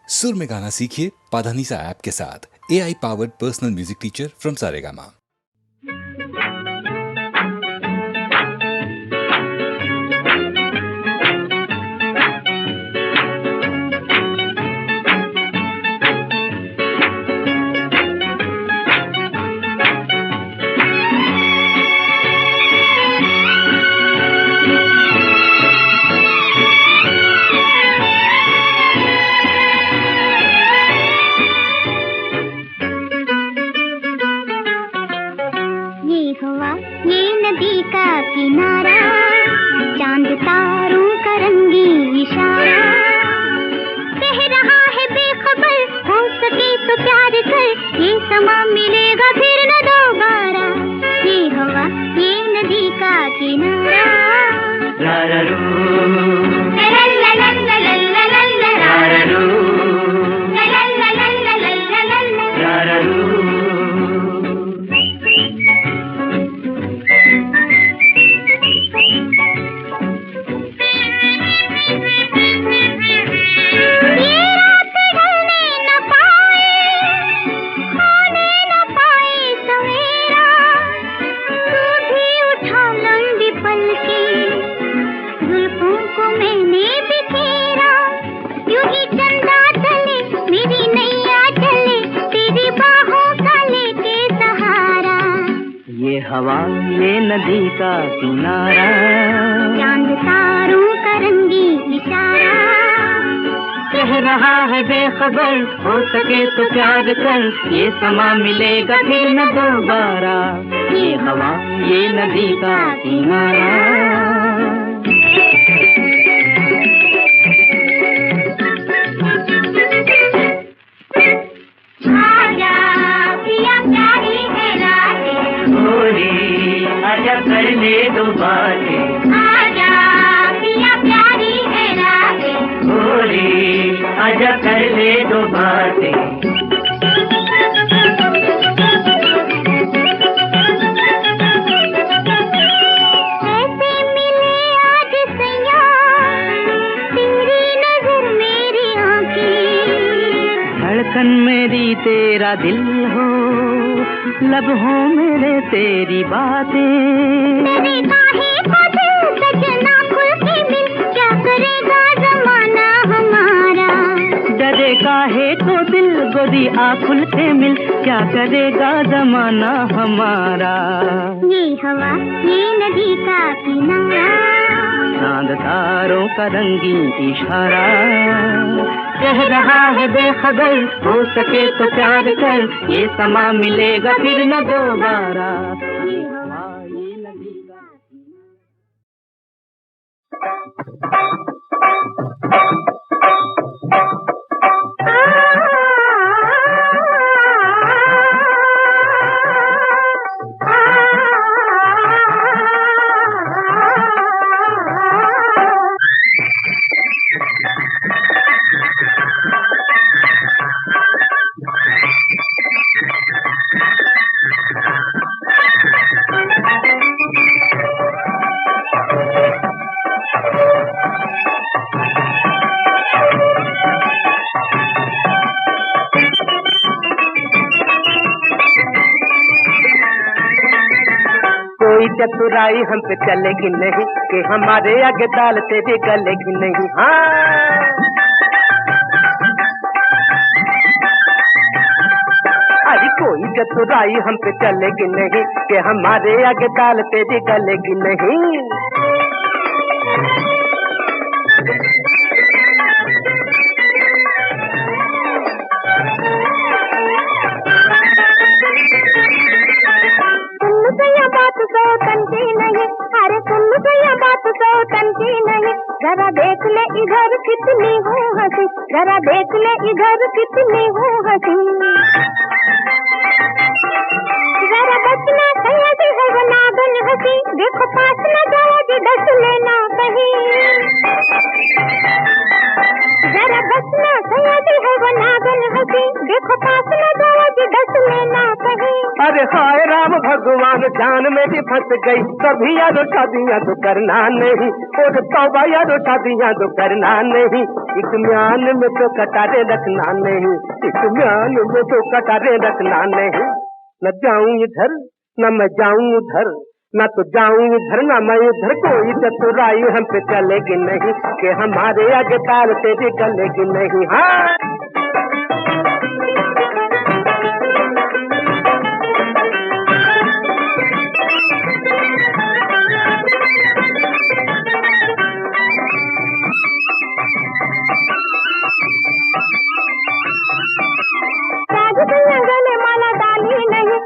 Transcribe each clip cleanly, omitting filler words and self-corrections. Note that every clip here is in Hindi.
सुर में गाना सीखिए पाधानीसा ऐप के साथ। AI powered personal music teacher from Saregama. किनारा चांद तारों का रंगी इशारा कह रहा है बेखबर हो सके तो प्यार कर ये समा मिलेगा फिर न दोबारा। ये हवा ये नदी का किनारा हवा ये नदी का किनारा चांद तारों का रंगी इशारा कह रहा है बेखबर हो सके तो प्यार कर ये समा मिलेगा फिर न दोबारा। ये हवा ये नदी का किनारा आजा कर ले दो बातें आजा पिया प्यारी है रातें भोली आजा कर ले दो बातें। ऐसे मिले आज सैया तेरी नजर मेरी आँखें धड़कन मेरी तेरा दिल हो लब हो मेरे तेरी बातें। तेरे काहे को दिल सजना खुल के मिल क्या करेगा जमाना हमारा। डरे काहे तो दिल गोदी आ खुल के मिल क्या करेगा जमाना हमारा। ये हवा ये नदी का किनारा चांद तारों का रंगी इशारा कह रहा है बेखबर हो सके तो प्यार कर ये समा मिलेगा फिर न दोबारा। ये हवा ये नदी का चतुराई हम पे चलेगी नहीं कि हमारे आगे दाल तेरी गलेगी नहीं। हाँ अरे कोई चतुराई हम पे चलेगी नहीं कि हमारे आगे दाल तेरी गलेगी नहीं। जरा देख ले इधर कितनी हूँ हंसी जरा देख ले इधर कितनी हूँ हंसी। जरा बचना सैयद है वो नागन हंसी देखो पास न जाओ जी डस लेना कहीं। जरा बचना सैयद है वो नागन हंसी देखो पास न जाओ जी डस लेना कहीं। अरे हाय राम भगवान जान मेरी फंस गई, कभी यारो शादियां तो करना नहीं, और तौबा यारो शादियां तो करना नहीं, एक म्यान में तो कटारे रखना नहीं, एक म्यान में तो कटारे रखना नहीं। न जाऊं इधर न मैं जाऊं उधर, ना तो जाऊं इधर ना मैं उधर, कोई चतुराई हम पे चलेगी नहीं, कि हमारे आगे ताल तेरी गलेगी नहीं। हाँ गले माला डाली नहीं,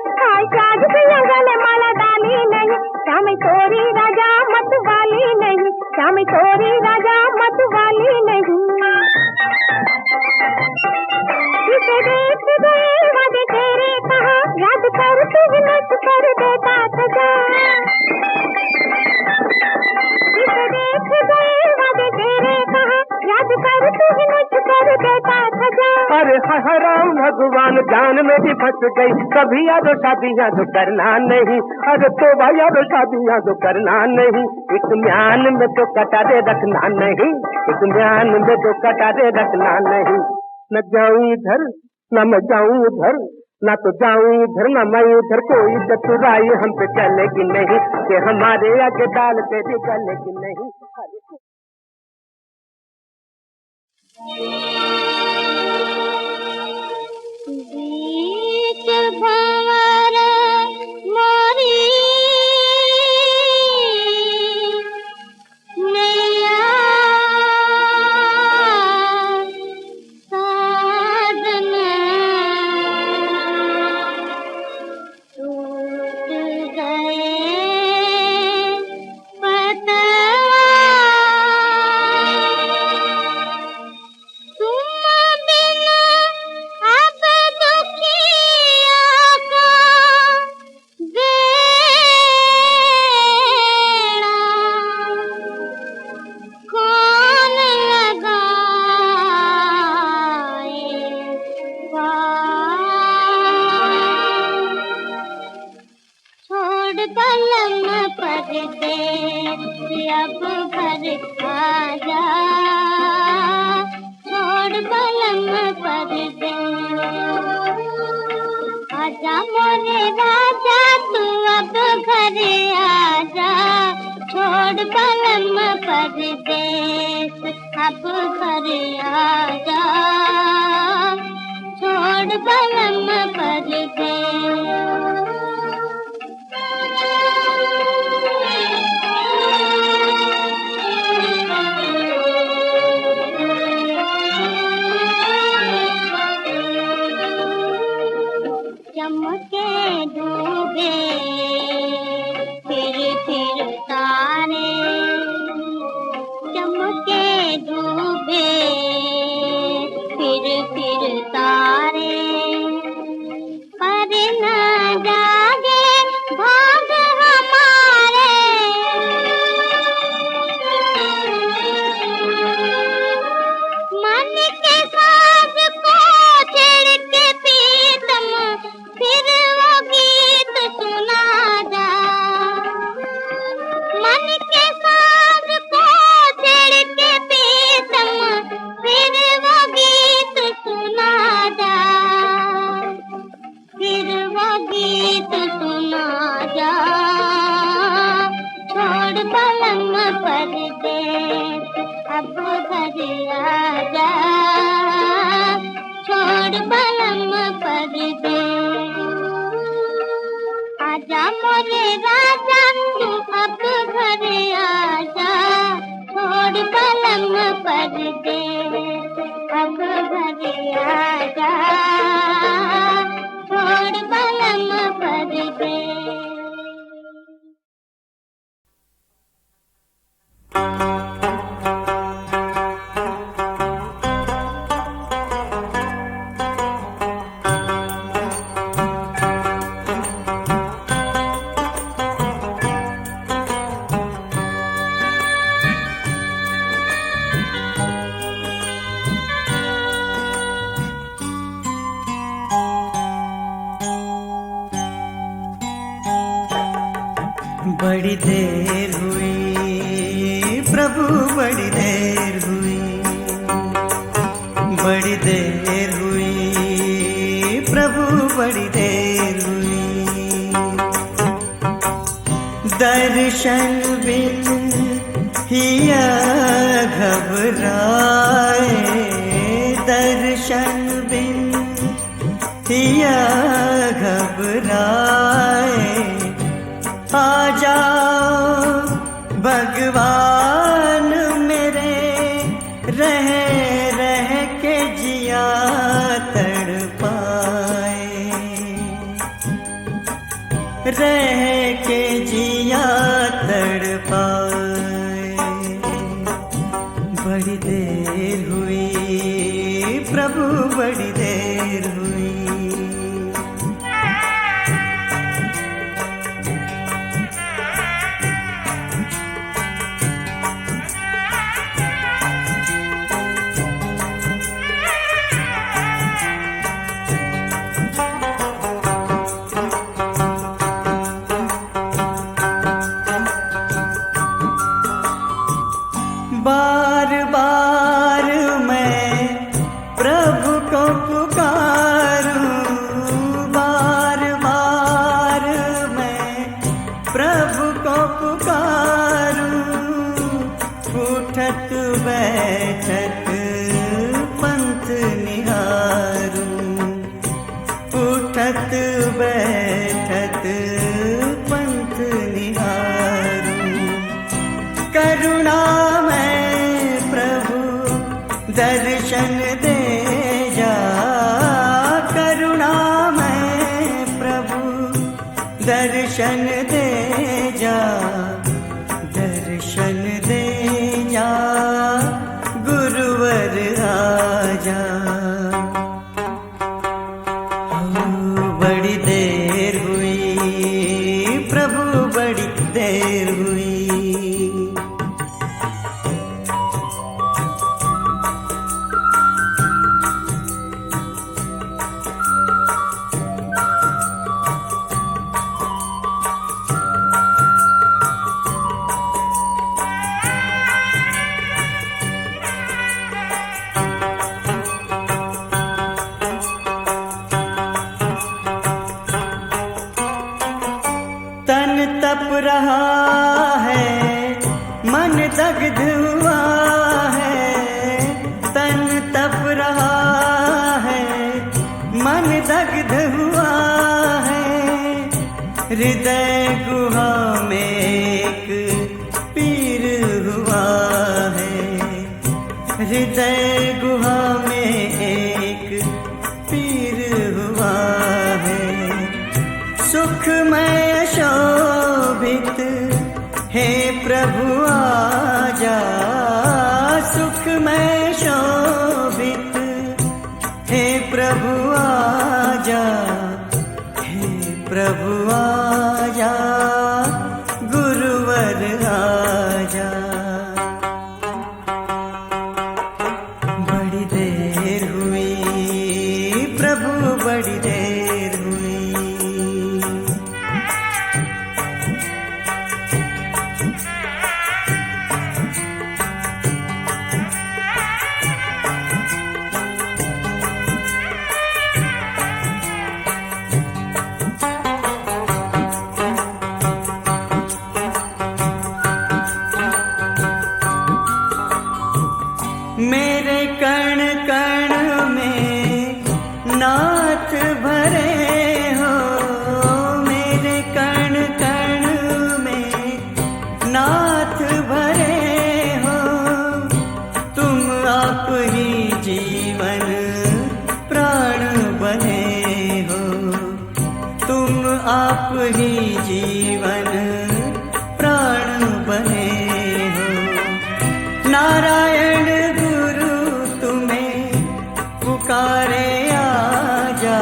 शादी गले माला डाली नहीं, श्याम तोरी राजा मत वाली नहीं, श्याम तोरी राजा मत वाली नहीं। इसे देख गए वादे तेरे कहा, याद कर तू नच कर देता सजा। इसे देख गए वादे तेरे कहा, याद कर तू नच कर देता सजा। अरे हराम भगवान जान मेरी फंस गई, कभी यारो शादियां तो करना नहीं, अरे तौबा यारो शादियां तो करना नहीं, एक म्यान में तो कटारे रखना नहीं, एक म्यान में तो कटारे रखना नहीं। न जाऊं इधर न मैं जाऊं उधर, ना तो जाऊं इधर ना मैं उधर, कोई चतुराई हम पे चलेगी नहीं, कि हमारे आगे दाल तेरी गलेगी नहीं। बीच भंवर मोरी नैया साधन टूट गए पतवार, तुम बिन अब दुखिया को बेड़ा कौन लगाएगा। छोड़ कलम परदेस अब घर आजा, छोड़ कलम परदेस आजा मोरे राजा तू अब घर आजा, छोड़ कलम परदेस अब घर आजा, छोड़ कलम परदेस। चमके डूबे फिर तारे, चमके डूबे फिर तारे, पर न जागे भाग हमारे। मन के साज को छेड़ के प्रीतम फिर वो गीत सुना जा, मन के साज को छेड़ के प्रीतम फिर वो गीत सुना जा, फिर वो गीत सुना जा। छोड़ पलंग परदेस अब घर आजा, छोड़ पलंग परदेस आजा मोरे राजा तू अब घर आजा, छोड़ पलंग परदेस अब घर आजा, छोड़ पलंग परदेस। बड़ी देर हुई प्रभु, बड़ी देर हुई, बड़ी देर हुई प्रभु, बड़ी देर हुई। दर्शन बिन हिया घबराए, दर्शन बिन हिया घबराए। आ जाओ भगवान मेरे, रह रह के जिया तड़पाए, रह के जिया तड़पाए। बड़ी देर हुई प्रभु, बड़ी देर हुई। बार बार मैं प्रभु को पुकारूं, बार बार मैं प्रभु को पुकारूं। उठत बैठत पंथ निहारूं, उठत बैठत पंथ निहारूं। करुणा दर्शन दे जा, करुणा में प्रभु दर्शन दे जा, दर्शन दे जा गुरुवर आजा। बड़ी देर हुई प्रभु, बड़ी देर हुई। तन तप रहा है, मन दग्ध हुआ है, तन तप रहा है, मन दग्ध हुआ है। हृदय गुहा में एक पीर हुआ है, हृदय गुहा में एक पीर हुआ है। सुखमय शोभित हे प्रभु आजा, सुखमय शोभित हे प्रभु आजा, हे प्रभु आजा गुरुवर आजा। बड़ी देर हुई प्रभु, बड़ी देर हुई। मेरे कण कण में नाथ भरे हो, मेरे कण कण में नाथ भरे हो। तुम आप ही जीवन प्राण बने हो, तुम आप ही जीवन प्राण बने हो। नारायण पुकारे आजा,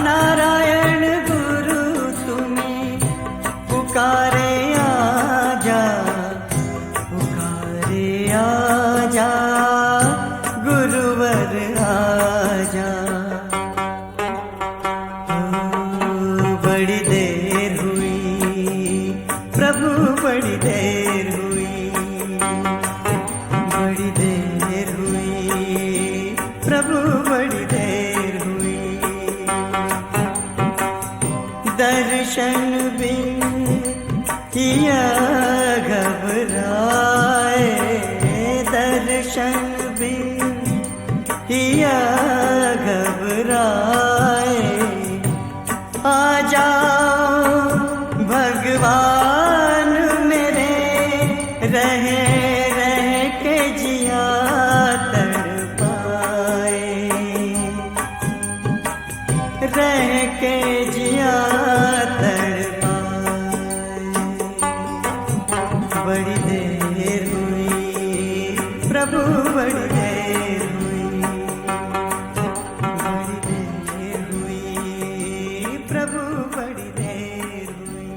नारायण गुरु तुम्हें पुकारे आजा, पुकारे आजा गुरुवर आजा। बड़ी देर हुई बड़ी देर हुई, दर्शन बिन किया घबराए, दर्शन बिन किया घबराए। आ जाओ भगवान मेरे, रहे रह के जिया तड़पाए, रह के जिया तड़पाए। बड़ी देर हुई प्रभु, बड़ी देर हुई, बड़ी देर हुई प्रभु, बड़ी देर हुई,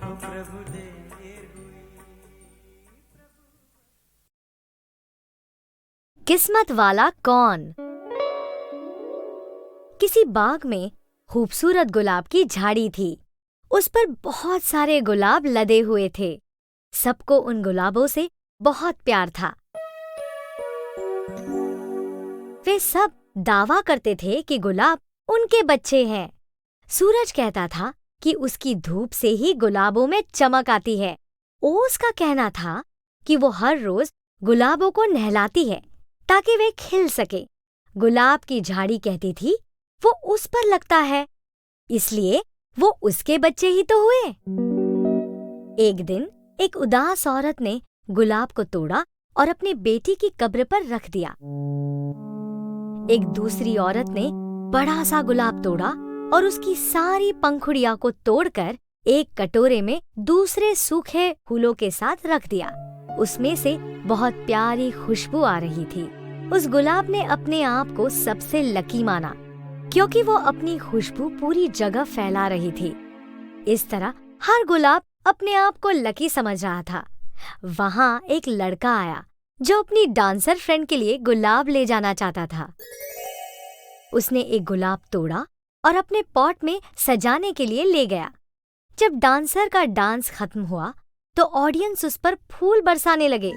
ओ प्रभु देर हुई। किस्मत वाला कौन? किसी बाग में खूबसूरत गुलाब की झाड़ी थी। उस पर बहुत सारे गुलाब लदे हुए थे। सबको उन गुलाबों से बहुत प्यार था। वे सब दावा करते थे कि गुलाब उनके बच्चे हैं। सूरज कहता था कि उसकी धूप से ही गुलाबों में चमक आती है। ओस का कहना था कि वो हर रोज गुलाबों को नहलाती है ताकि वे खिल सके। गुलाब की झाड़ी कहती थी वो उस पर लगता है, इसलिए वो उसके बच्चे ही तो हुए। एक दिन एक उदास औरत ने गुलाब को तोड़ा और अपनी बेटी की कब्र पर रख दिया। एक दूसरी औरत ने बड़ा सा गुलाब तोड़ा और उसकी सारी पंखुड़ियां को तोड़कर एक कटोरे में दूसरे सूखे फूलों के साथ रख दिया। उसमें से बहुत प्यारी खुशबू आ रही थी। उस गुलाब ने अपने आप को सबसे लकी माना क्योंकि वो अपनी खुशबू पूरी जगह फैला रही थी। इस तरह हर गुलाब अपने आप को लकी समझ रहा था। वहाँ एक लड़का आया जो अपनी डांसर फ्रेंड के लिए गुलाब ले जाना चाहता था। उसने एक गुलाब तोड़ा और अपने पॉट में सजाने के लिए ले गया। जब डांसर का डांस खत्म हुआ तो ऑडियंस उस पर फूल बरसाने लगे।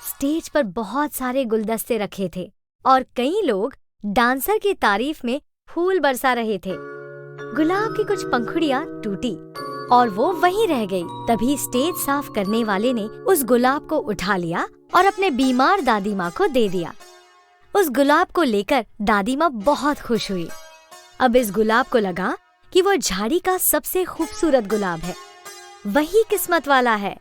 स्टेज पर बहुत सारे गुलदस्ते रखे थे और कई लोग डांसर की तारीफ में फूल बरसा रहे थे। गुलाब की कुछ पंखुड़ियां टूटी और वो वहीं रह गई। तभी स्टेज साफ करने वाले ने उस गुलाब को उठा लिया और अपने बीमार दादी माँ को दे दिया। उस गुलाब को लेकर दादी माँ बहुत खुश हुई। अब इस गुलाब को लगा कि वो झाड़ी का सबसे खूबसूरत गुलाब है, वही किस्मत वाला है।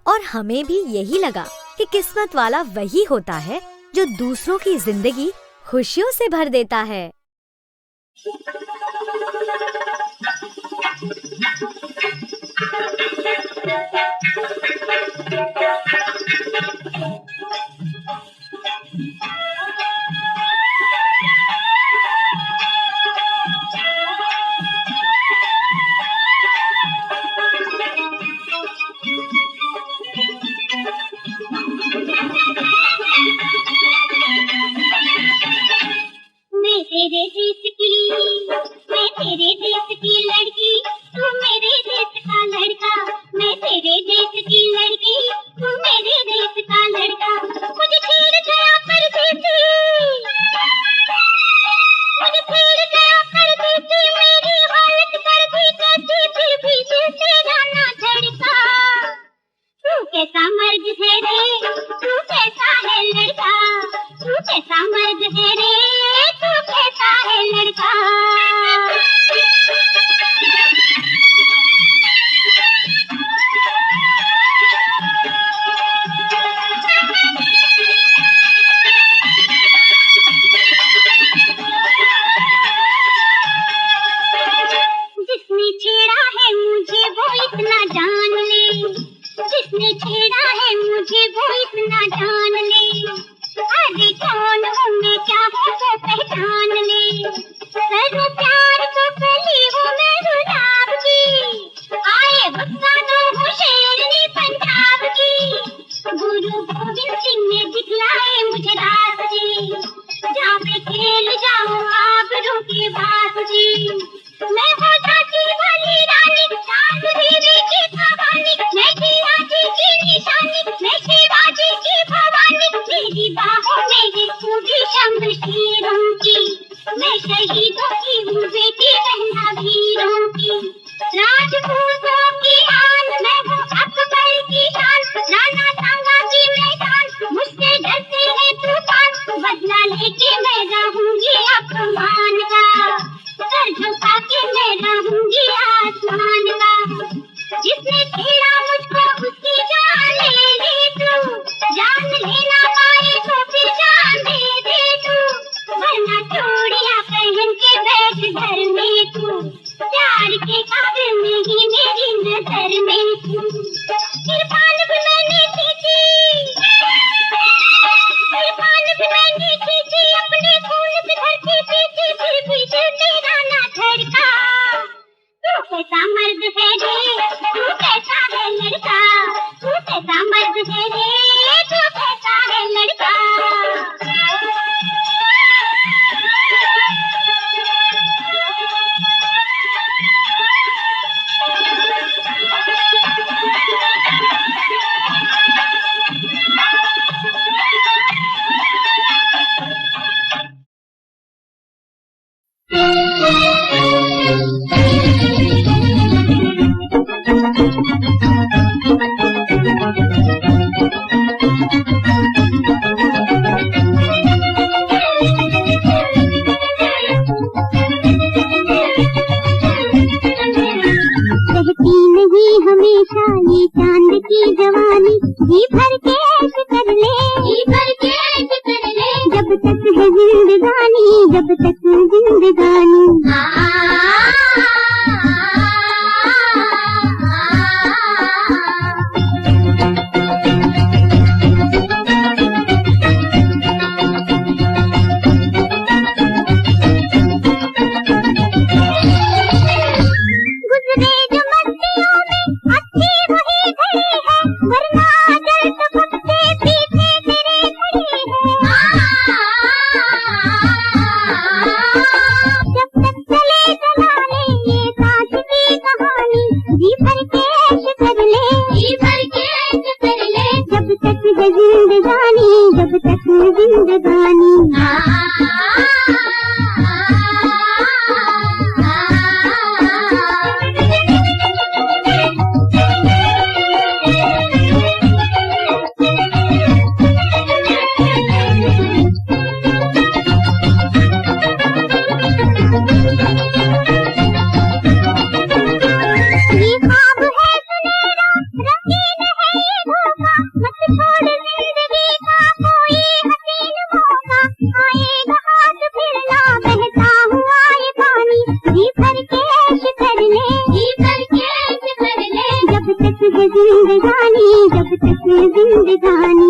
और हमें भी यही लगा कि किस्मत वाला वही होता है जो दूसरों की जिंदगी खुशियों से भर देता है। जिसने छेड़ा है मुझे वो इतना जान ले। अरे कौन हूँ मैं, क्या हूँ खूबी शमशीरों की, मैं शहीदों की हूँ बेटी बहना वीरों की। राजपूतों की आन मैं हूँ अकबर की शान, राणा सांगा की मैं शान, मुझसे डरते हैं तूफान, बदला लेके मैं रहूंगी अपमान का, सर झुका के मैं रहूंगी आसमान का। जिसने छेड़ा मुझको उसकी जान ले ले तू, जान लेना पाए तो फिर जान दे तू, वरना चूड़ियां पहन के बैठ घर में तू, प्यार के काबिल नहीं मेरी नजर में तू। इरफान भी मैंने खींची, इरफान भी मैंने खींची, अपने खून से धरती पीछे, फिर भी दिल तेरा ना धड़का। तू कैसा मर्द है रे, तू कैसा है लड़का, तू कैसा मर्द है रे, तू कैसा है लड़का। हमेशा ये चांद की जवानी, जी भर के ऐश कर ले, जी भर के ऐश कर ले, जब तक है जिंदगानी, जब तक जिंदगानी। जिंदगानी, जब तक जिंदगानी। जिंदगानी, जब तक जिंदगानी।